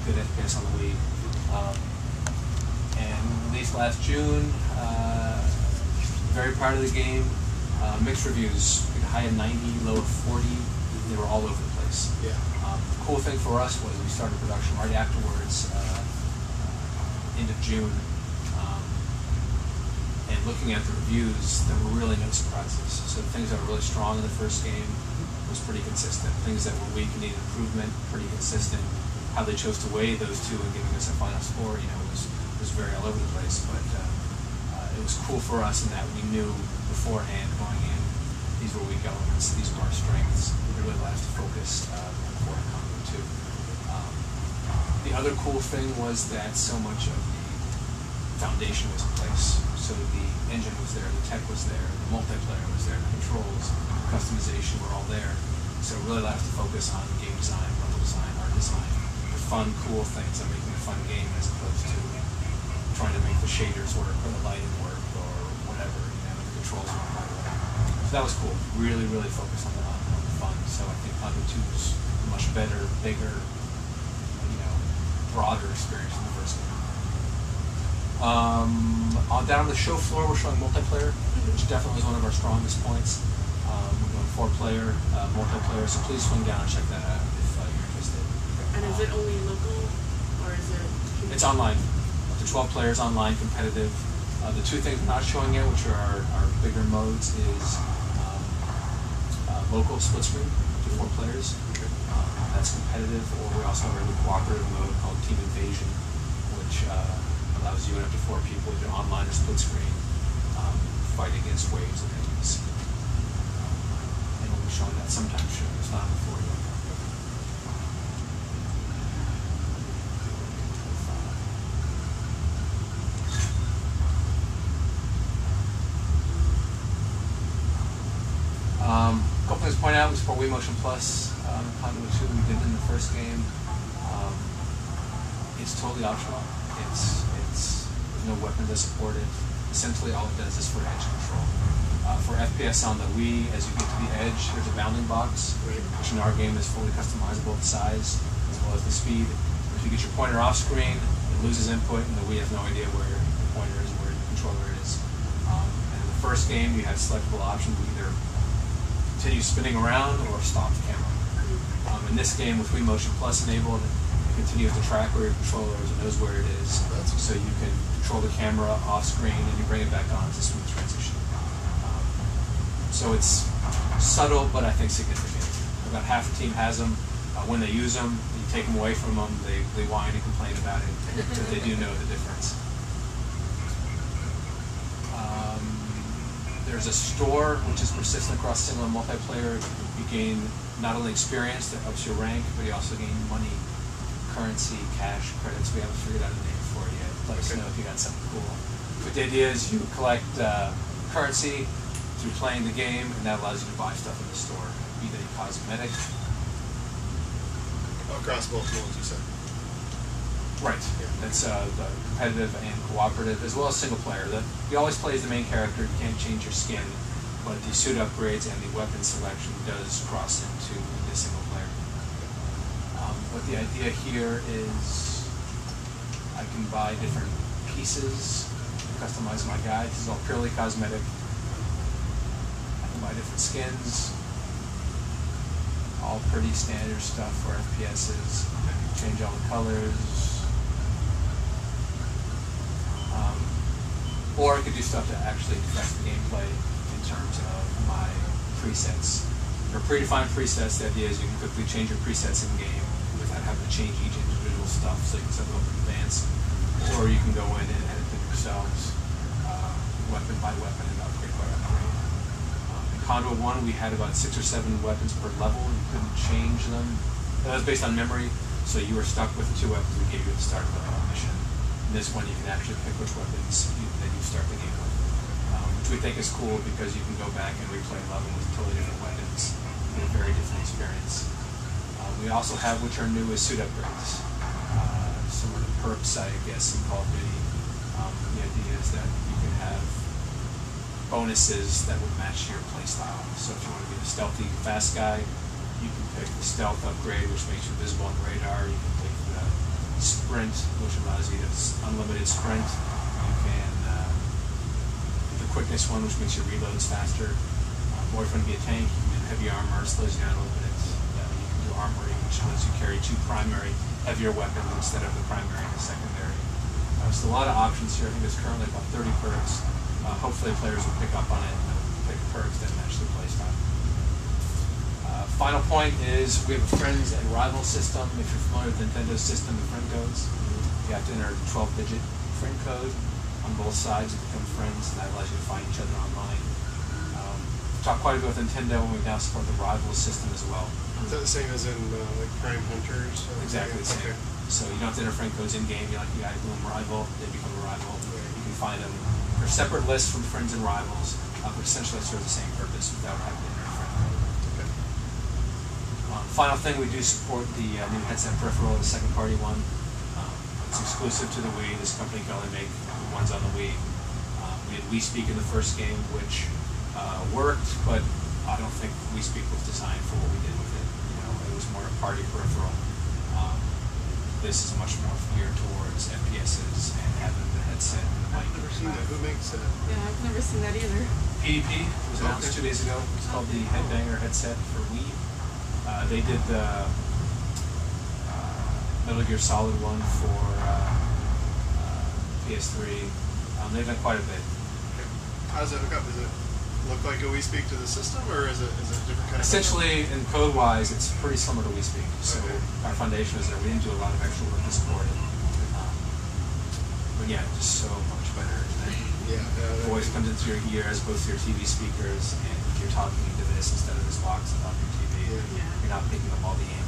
good FPS on the Wii. And released last June. Very proud of the game. Mixed reviews, high of 90, low of 40. They were all over the place. Yeah. The cool thing for us was we started production right afterwards, end of June. And looking at the reviews, there were really no surprises. So the things that were really strong in the first game was pretty consistent. Things that were weak and needed improvement, pretty consistent. How they chose to weigh those two and giving us a final score, was very all over the place. But it was cool for us in that we knew beforehand going in, these were weak elements, these were our strengths. It really allowed us to focus before Conduit 2. The other cool thing was that so much of the foundation was in place. So the engine was there, the tech was there, the multiplayer was there, the controls, customization were all there. So it really allowed us to focus on game design, level design, art design, the fun, cool things of making a fun game as opposed to trying to make the shaders work or the lighting work or whatever, the controls weren't quite right. So that was cool. Really, really focused on the fun. So I think Conduit 2 was a much better, bigger, broader experience than the first game. Down on the show floor, we're showing multiplayer, which definitely is one of our strongest points. We're doing 4-player multiplayer, so please swing down and check that out if you're interested. And is it only local, or is it? It's online. Up to 12 players online, competitive. The two things we're not showing yet, which are our bigger modes, is local split screen, up to 4 players. That's competitive, or we also have a cooperative mode called Team Invasion, which allows you and up to 4 people to do online or split screen, fight against waves of enemies. And we'll be showing that sometime soon. It's not before yet. A couple things to point out, we support Wii Motion Plus. Conduit 2 we did in the first game. It's totally optional. There's no weapons that support it. Essentially, all it does is for edge control. For FPS on the Wii, as you get to the edge, there's a bounding box, which in our game is fully customizable, the size as well as the speed. If you get your pointer off screen, it loses input, and the Wii has no idea where the pointer is, where the controller is. And in the first game, you had selectable options to either continue spinning around or stop the camera. In this game, with Wii Motion Plus enabled, continues to track where your controller is and knows where it is, so you can control the camera off screen and you bring it back on. It's a smooth transition. So it's subtle, but I think significant. About half the team has them. When they use them, you take them away from them, they whine and complain about it, but they do know the difference. There's a store which is persistent across single and multiplayer. You gain not only experience that helps your rank, but you also gain money, currency, cash, credits. We haven't figured out a name for it yet. Let us know if you got something cool. But the idea is you collect currency through playing the game, and that allows you to buy stuff in the store, be they cosmetic. Across both modes, you said. Right. Yeah. That's the competitive and cooperative, as well as single player. You always play as the main character. You can't change your skin, but the suit upgrades and the weapon selection does cross into the single player. But the idea here is I can buy different pieces, customize my guide. This is all purely cosmetic. I can buy different skins, all pretty standard stuff for FPSs. Change all the colors. Or I could do stuff to actually affect the gameplay in terms of my presets. For predefined presets, the idea is you can quickly change your presets in game without having to change each individual stuff, so you can set them up in advance. Or you can go in and edit them yourselves, weapon by weapon and upgrade by upgrade. In Conduit 1, we had about 6 or 7 weapons per level. You couldn't change them. That was based on memory, so you were stuck with the 2 weapons we gave you at the start of the mission. In this one, you can actually pick which weapons that you start the game with, which we think is cool because you can go back and replay a level with totally different weapons, get a very different experience. We also have, which are new, is suit upgrades. Similar to perks, I guess, in Call of Duty. The idea is that you can have bonuses that would match your playstyle. So if you want to be a stealthy, fast guy, you can pick the stealth upgrade, which makes you visible on the radar. You can pick the sprint, which allows you to unlimited sprint. You can the quickness one, which makes your reloads faster. Or if you want to be a tank, you can do heavy armor, slows you down a little bit. You can do armory, which lets you carry 2 primary heavier weapons instead of the primary and the secondary. So a lot of options here. I think there's currently about 30 perks. Hopefully players will pick up on it and pick perks that match their playstyle. Final point is we have a friends and rival system. If you're familiar with Nintendo's system of friend codes, you have to enter a 12-digit friend code on both sides to become friends, and that allows you to find each other online. We've talked quite a bit with Nintendo, and we now support the rival system as well. Is that the same as in like Prime Hunters? Exactly the same. Okay. So you don't have to enter friend codes in-game. You add a boom rival, they become a rival. You can find them. They're separate lists from friends and rivals, but essentially serve the same purpose without having to enter a friend code. Okay. Final thing, we do support the new headset peripheral, the second-party one. It's exclusive to the Wii. This company can only make the ones on the Wii. We had Wii Speak in the first game, which worked, but I don't think Wii Speak was designed for what we did with it. It was more a party peripheral. This is much more geared towards FPSs and having the headset and the mic. I've never seen that. Who makes that? Yeah, I've never seen that either. PDP was announced 2 days ago. It's called the Headbanger headset for Wii. They did the Metal Gear Solid one for PS3. They've done quite a bit. Okay. How does it hook up? Does it look like a Wii Speak to the system, or is it a different kind of? Essentially, in code-wise, it's pretty similar to Wii Speak. So Okay. our foundation is that we didn't do a lot of extra work to support it. But yeah, just so much better. Yeah. Voice comes into your ears, both your TV speakers, and you're talking into this instead of this box that's on your TV. Yeah. Yeah. You're not picking up all the ambient